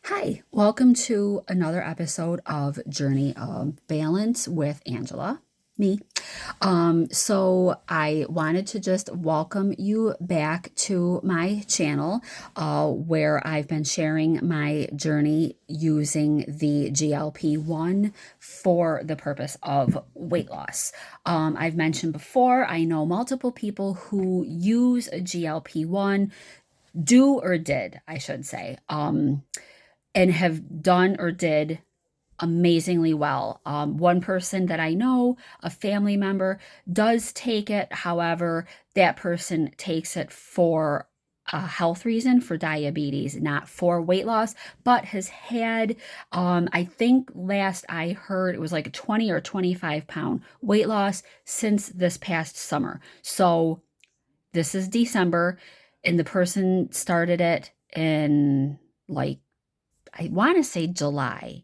Hi, welcome to another episode of Journey of Balance with Angela, me. So I wanted to just welcome you back to my channel, where I've been sharing my journey using the GLP-1 for the purpose of weight loss. I've mentioned before, I know multiple people who use a GLP-1, do or did, I should say. And have done or did amazingly well. One person that I know, a family member, does take it. However, that person takes it for a health reason, for diabetes, not for weight loss, but has had, I think last I heard, it was like a 20 or 25 pound weight loss since this past summer. So this is December, and the person started it in, like, I want to say July,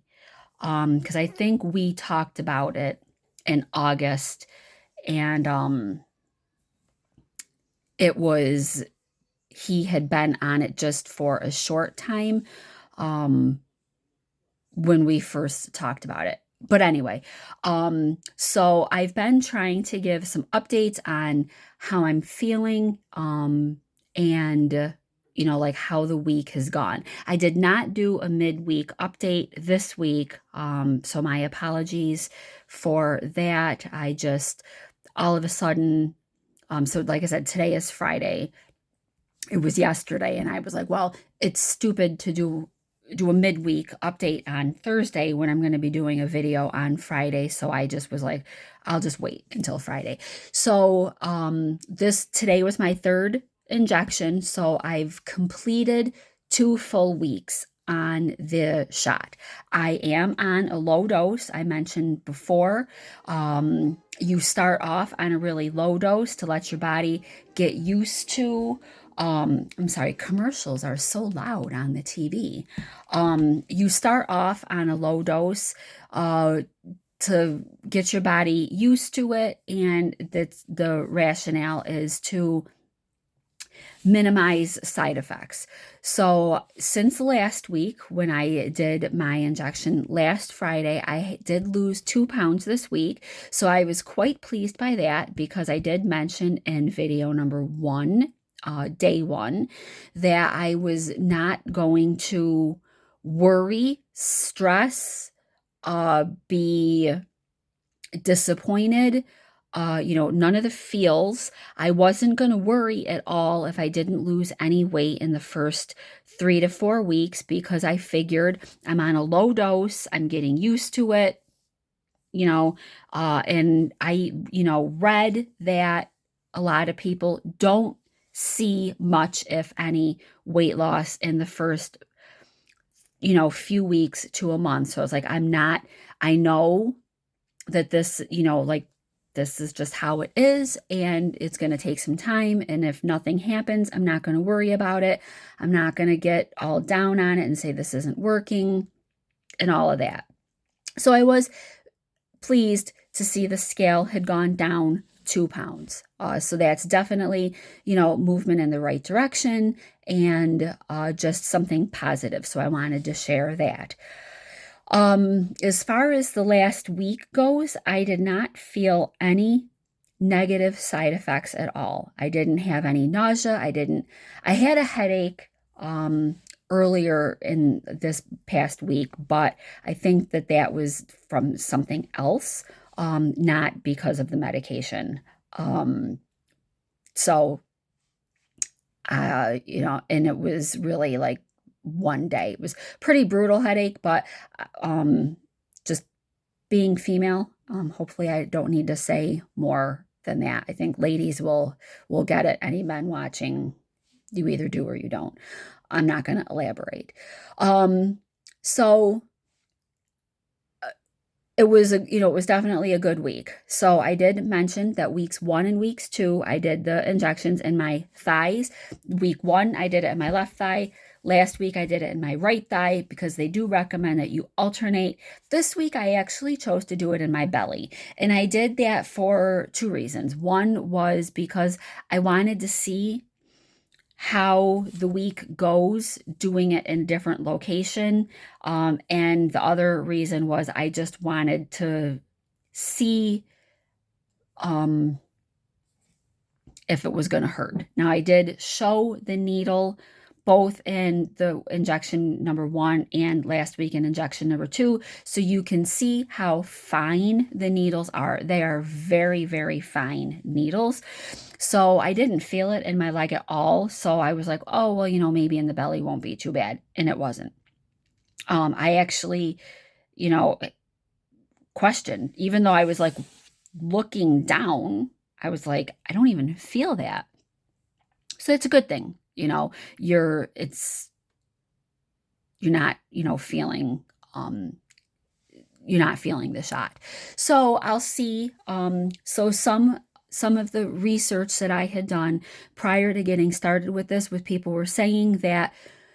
because I think we talked about it in August, and it was he had been on it just for a short time, um, when we first talked about it. But anyway, so I've been trying to give some updates on how I'm feeling, and like how the week has gone. I did not do a midweek update this week, so my apologies for that. I just all of a sudden, so like I said, today is Friday. It was yesterday, and I was like, well, it's stupid to do a midweek update on Thursday when I'm going to be doing a video on Friday. So I just was like, I'll just wait until Friday. So this today was my third injection. So I've completed 2 full weeks on the shot. I am on a low dose. I mentioned before, you start off on a really low dose to let your body get used to. I'm sorry, commercials are so loud on the TV. You start off on a low dose to get your body used to it, and that's the rationale is to minimize side effects. So, since last week, when I did my injection last Friday, I did lose 2 pounds this week. So, I was quite pleased by that because I did mention in video number one, day one, that I was not going to worry, stress, be disappointed, none of the feels. I wasn't going to worry at all if I didn't lose any weight in the first 3 to 4 weeks because I figured I'm on a low dose, I'm getting used to it, and I, read that a lot of people don't see much, if any, weight loss in the first, few weeks to a month. So I was like, I know that this, like, this is just how it is, and it's going to take some time. And if nothing happens, I'm not going to worry about it. I'm not going to get all down on it and say this isn't working and all of that. So I was pleased to see the scale had gone down 2 pounds. So that's definitely, movement in the right direction, and just something positive. So I wanted to share that. As far as the last week goes, I did not feel any negative side effects at all. I didn't have any nausea. I had a headache earlier in this past week, but I think that was from something else, not because of the medication. So and it was really like one day. It was pretty brutal headache, but just being female, hopefully I don't need to say more than that. I think ladies will get it. Any men watching, you either do or you don't. I'm not going to elaborate. So it was definitely a good week. So I did mention that weeks 1 and weeks 2, I did the injections in my thighs. Week 1, I did it in my left thigh. Last week, I did it in my right thigh because they do recommend that you alternate. This week, I actually chose to do it in my belly. And I did that for 2 reasons. One was because I wanted to see how the week goes doing it in a different location. And the other reason was I just wanted to see um, if it was going to hurt. Now, I did show the needle both in the injection number 1 and last week in injection number 2, so you can see how fine the needles are. They are very, very fine needles. So I didn't feel it in my leg at all. So I was like, oh, well, maybe in the belly won't be too bad. And it wasn't. I actually, you know, questioned, even though I was like looking down, I was like, I don't even feel that. So it's a good thing, you're not, feeling, you're not feeling the shot. So I'll see. So some of the research that I had done prior to getting started with this, with people were saying that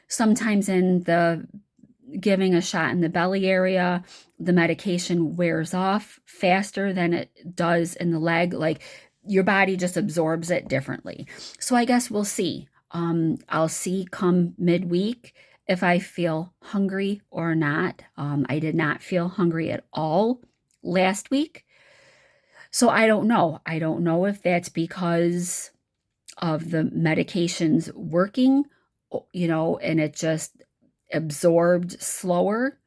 sometimes in the giving a shot in the belly area, the medication wears off faster than it does in the leg. Like your body just absorbs it differently. So I guess we'll see. I'll see come midweek if I feel hungry or not. I did not feel hungry at all last week. So I don't know. I don't know if that's because of the medications working, and it just absorbed slower.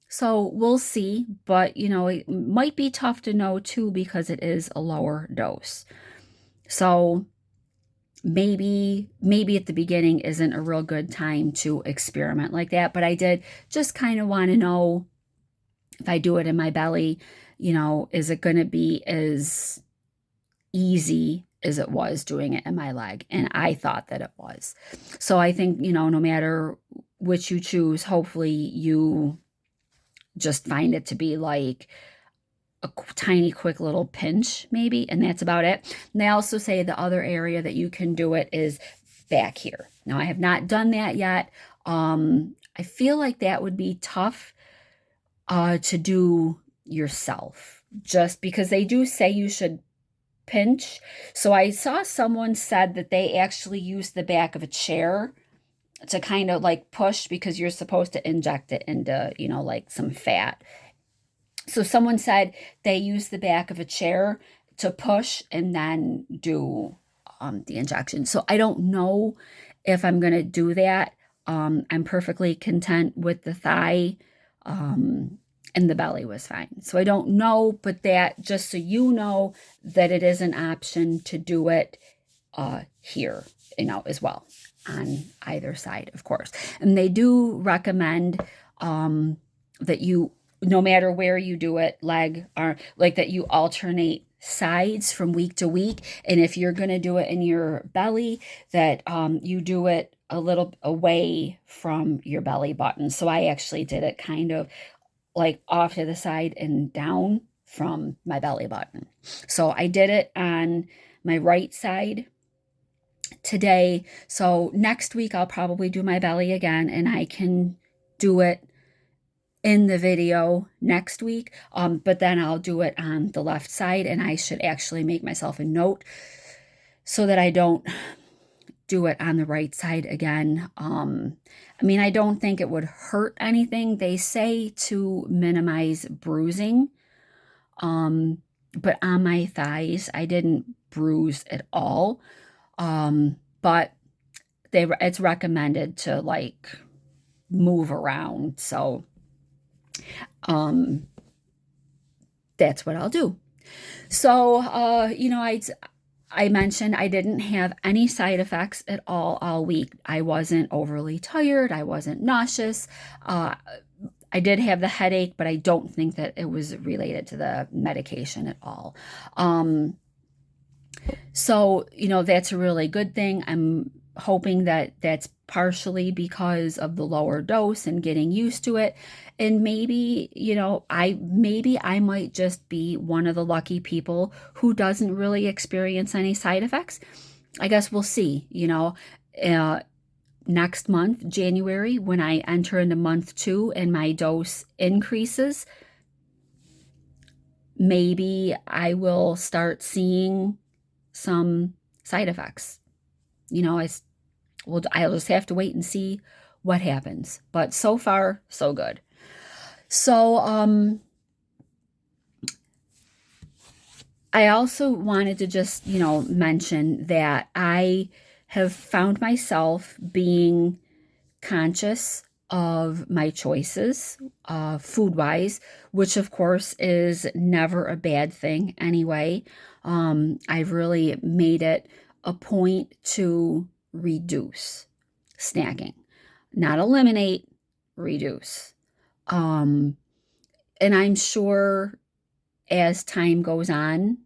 So we'll see, but it might be tough to know too because it is a lower dose. So maybe at the beginning isn't a real good time to experiment like that, but I did just kind of want to know if I do it in my belly, is it going to be as easy as it was doing it in my leg? And I thought that it was. So I think, no matter which you choose, hopefully you just find it to be like a tiny, quick little pinch, maybe, and that's about it. And they also say the other area that you can do it is back here. Now, I have not done that yet. I feel like that would be tough to do yourself, just because they do say you should pinch. So I saw someone said that they actually use the back of a chair to kind of like push, because you're supposed to inject it into, like some fat. So someone said they use the back of a chair to push and then do the injection. So I don't know if I'm going to do that. I'm perfectly content with the thigh, and the belly was fine. So I don't know, but that, just so you know, that it is an option to do it here, as well, on either side, of course. And they do recommend that you, no matter where you do it, leg or like that, you alternate sides from week to week. And if you're going to do it in your belly, that you do it a little away from your belly button. So I actually did it kind of like off to the side and down from my belly button. So I did it on my right side today. So next week I'll probably do my belly again, and I can do it in the video next week. But then I'll do it on the left side, and I should actually make myself a note so that I don't do it on the right side again. I don't think it would hurt anything. They say to minimize bruising. But on my thighs, I didn't bruise at all. But it's recommended to like move around. So that's what I'll do. So, I mentioned I didn't have any side effects at all week. I wasn't overly tired. I wasn't nauseous. I did have the headache, but I don't think that it was related to the medication at all. So, that's a really good thing. I'm hoping that that's partially because of the lower dose and getting used to it. And maybe, I might just be one of the lucky people who doesn't really experience any side effects. I guess we'll see, next month, January, when I enter into month 2 and my dose increases, maybe I will start seeing some side effects. Well, I'll just have to wait and see what happens. But so far, so good. So, I also wanted to just, mention that I have found myself being conscious of my choices, food wise, which of course is never a bad thing anyway. I've really made it a point to reduce snacking, not eliminate, reduce. Um, and I'm sure as time goes on,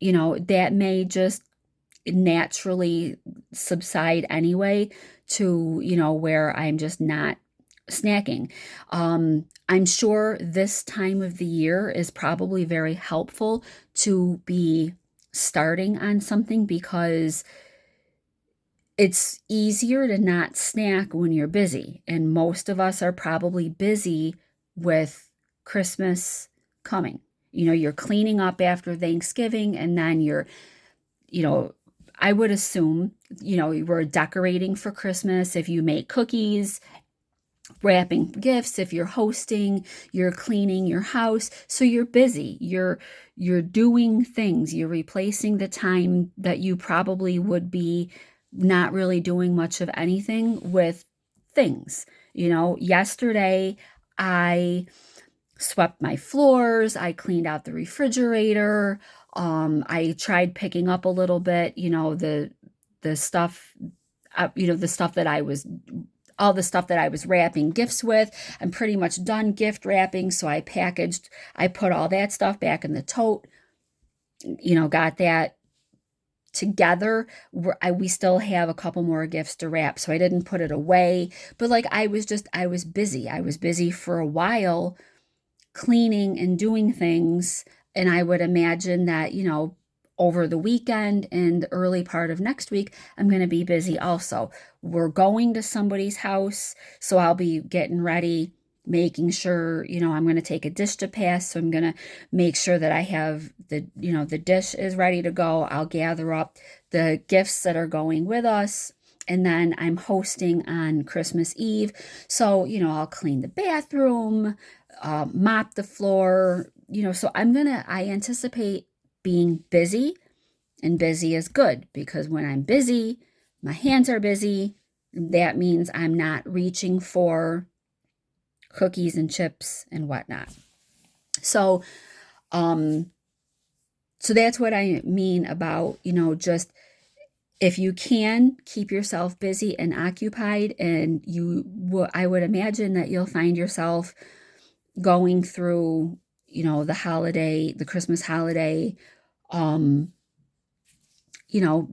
that may just naturally subside anyway to, where I'm just not snacking. I'm sure this time of the year is probably very helpful to be starting on something because it's easier to not snack when you're busy. And most of us are probably busy with Christmas coming. You're cleaning up after Thanksgiving and then you know, I would assume, you were decorating for Christmas. If you make cookies, wrapping gifts, if you're hosting, you're cleaning your house. So you're busy. You're doing things. You're replacing the time that you probably would be not really doing much of anything with things. Yesterday I swept my floors, I cleaned out the refrigerator. I tried picking up a little bit, the stuff, the stuff that I was all the stuff that I was wrapping gifts with. I'm pretty much done gift wrapping, so I put all that stuff back in the tote, got that together. We still have a couple more gifts to wrap, so I didn't put it away. But like I was busy. I was busy for a while cleaning and doing things. And I would imagine that, over the weekend and the early part of next week, I'm going to be busy also. We're going to somebody's house, so I'll be getting ready, making sure, I'm going to take a dish to pass. So I'm going to make sure that I have the dish is ready to go. I'll gather up the gifts that are going with us. And then I'm hosting on Christmas Eve. So, I'll clean the bathroom, mop the floor, so I anticipate being busy, and busy is good because when I'm busy, my hands are busy. That means I'm not reaching for cookies and chips and whatnot. So, so that's what I mean about, just if you can keep yourself busy and occupied, and I would imagine that you'll find yourself going through, the Christmas holiday,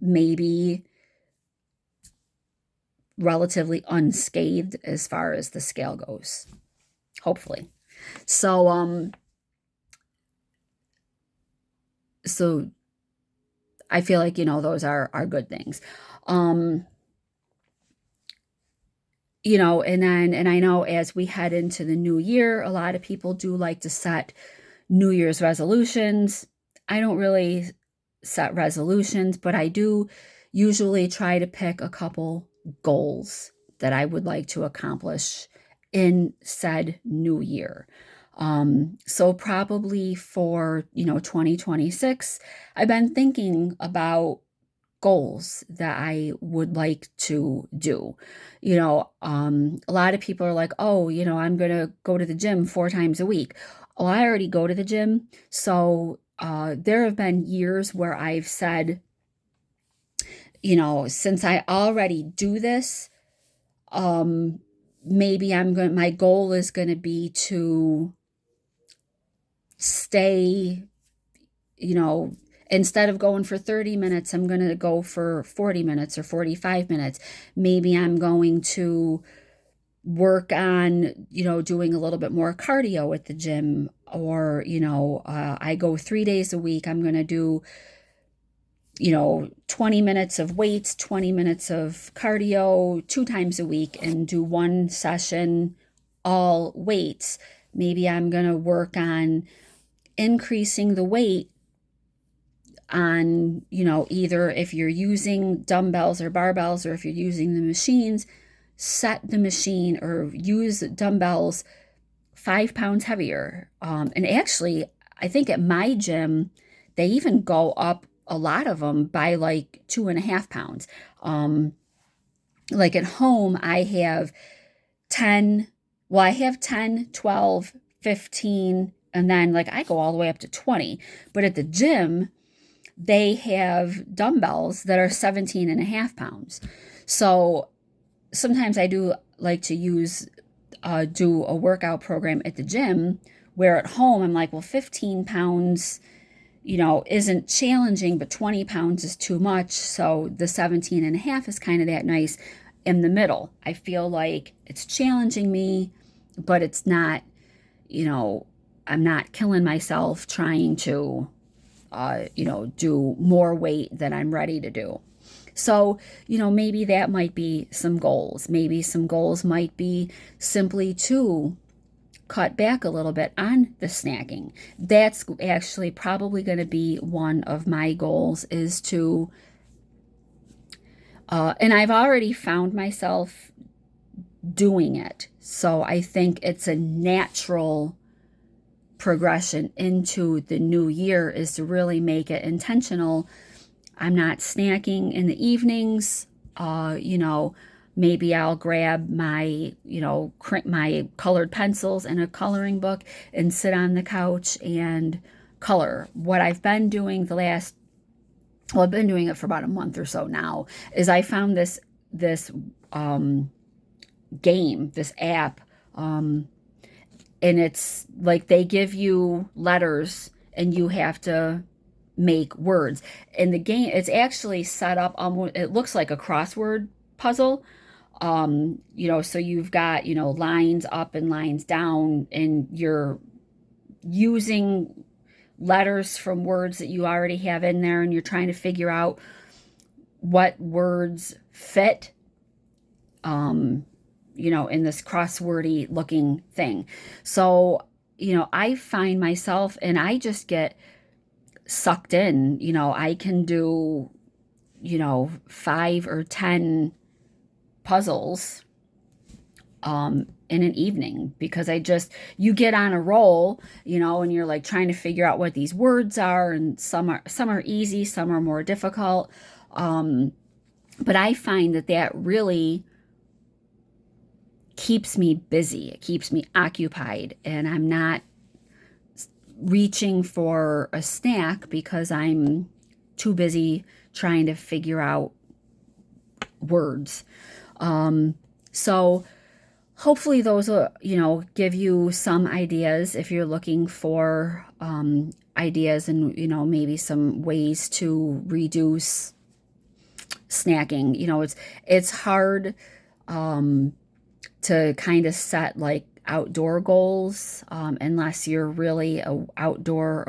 maybe relatively unscathed as far as the scale goes, hopefully. So, so I feel like, those are good things. And I know as we head into the new year, a lot of people do like to set New Year's resolutions. I don't really set resolutions, but I do usually try to pick a couple goals that I would like to accomplish in said new year. So probably for, 2026, I've been thinking about goals that I would like to do. A lot of people are like, oh, I'm going to go to the gym 4 times a week. Oh, I already go to the gym. So there have been years where I've said, since I already do this, maybe my goal is going to be to stay, instead of going for 30 minutes, I'm going to go for 40 minutes or 45 minutes. Maybe I'm going to work on, doing a little bit more cardio at the gym, or, I go 3 days a week. I'm going to do, 20 minutes of weights, 20 minutes of cardio 2 times a week, and do one session all weights. Maybe I'm going to work on increasing the weight on, either if you're using dumbbells or barbells, or if you're using the machines, set the machine or use dumbbells 5 pounds heavier. And actually, I think at my gym, they even go up a lot of them by like 2.5 pounds. Like at home, I have 10, well, I have 10, 12, 15, and then like I go all the way up to 20. But at the gym, they have dumbbells that are 17.5 pounds. So sometimes I do like to do a workout program at the gym, where at home I'm like, well, 15 pounds, isn't challenging, but 20 pounds is too much. So the 17.5 is kind of that nice in the middle. I feel like it's challenging me, but it's not, I'm not killing myself trying to, do more weight than I'm ready to do. So, maybe that might be some goals. Maybe some goals might be simply to cut back a little bit on the snacking. That's actually probably going to be one of my goals, is to, and I've already found myself doing it. So I think it's a natural progression into the new year, is to really make it intentional. I'm not snacking in the evenings. Maybe I'll grab my, my colored pencils and a coloring book and sit on the couch and color. What I've been doing I've been doing it for about a month or so now, is I found this game, this app, and it's like they give you letters and you have to make words. And the game, it's actually set up almost, it looks like a crossword puzzle. So you've got, lines up and lines down, and you're using letters from words that you already have in there, and you're trying to figure out what words fit, in this crosswordy looking thing. So, I find myself, and I just get sucked in. I can do, 5 or 10 puzzles in an evening, because you get on a roll, and you're like trying to figure out what these words are, and some are easy, some are more difficult. But I find that really keeps me busy. It keeps me occupied, and I'm not reaching for a snack because I'm too busy trying to figure out words. So hopefully those will, give you some ideas if you're looking for ideas, and, maybe some ways to reduce snacking. It's hard to kind of set like outdoor goals, unless you're really a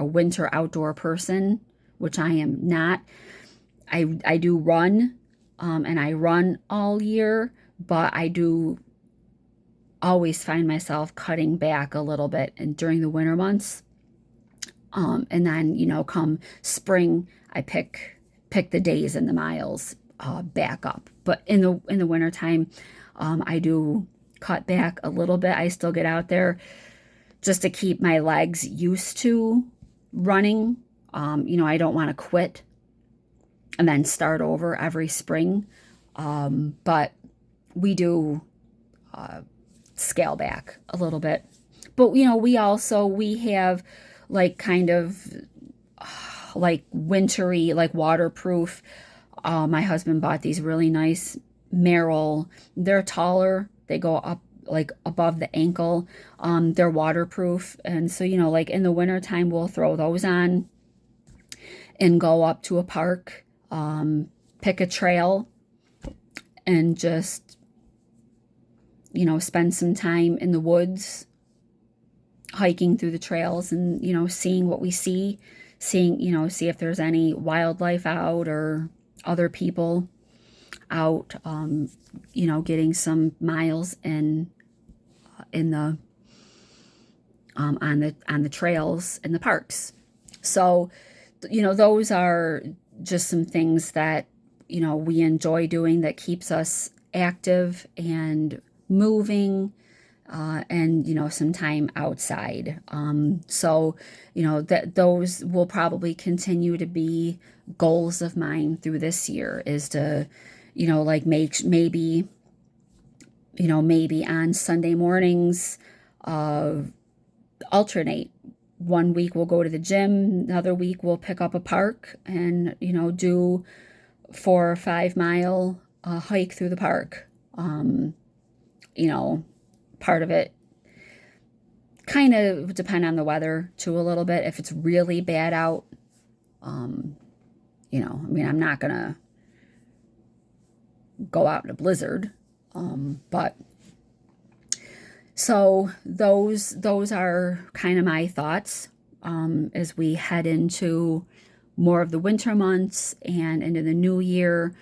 winter outdoor person, which I am not. I do run, and I run all year, but I do always find myself cutting back a little bit and during the winter months. And then, come spring, I pick the days and the miles back up. But in the wintertime, I do cut back a little bit. I still get out there just to keep my legs used to running. I don't want to quit and then start over every spring. But we do scale back a little bit. But, we have like kind of like wintry, like waterproof. My husband bought these really nice Merrell. They're taller. They go up like above the ankle. They're waterproof. And so, like in the wintertime, we'll throw those on and go up to a park, pick a trail, and just, spend some time in the woods, hiking through the trails, and, seeing what we see, see if there's any wildlife out or other people out, getting some miles in the on the trails in the parks. So those are just some things that, we enjoy doing that keeps us active and moving, and, some time outside. So, that those will probably continue to be goals of mine through this year, is to, like maybe on Sunday mornings, alternate. One week we'll go to the gym, another week we'll pick up a park and, do 4 or 5 mile hike through the park. You know, Part of it kind of depend on the weather too a little bit. If it's really bad out, I'm not gonna go out in a blizzard. But so those are kind of my thoughts as we head into more of the winter months and into the new year.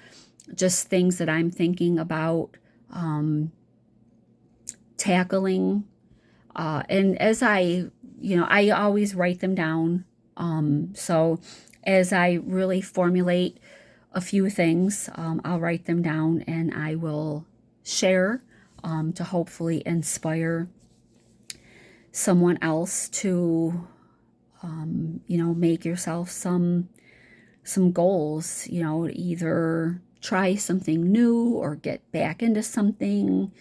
Just things that I'm thinking about tackling. And as I always write them down. So as I really formulate a few things, I'll write them down and I will share to hopefully inspire someone else to, make yourself some goals, either try something new or get back into something.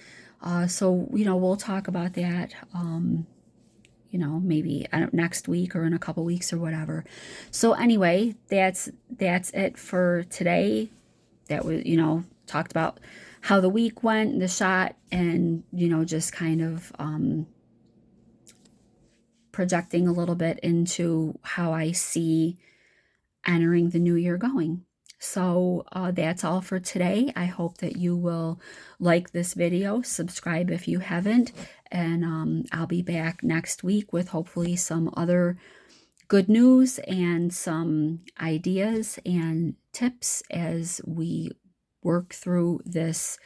So, we'll talk about that, maybe next week or in a couple weeks or whatever. So anyway, that's it for today. That was, talked about how the week went, the shot, and, just kind of projecting a little bit into how I see entering the new year going. So that's all for today. I hope that you will like this video, subscribe if you haven't, and I'll be back next week with hopefully some other good news and some ideas and tips as we work through this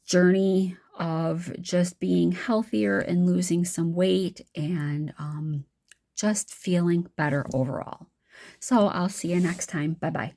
journey of just being healthier and losing some weight and just feeling better overall. So I'll see you next time. Bye-bye.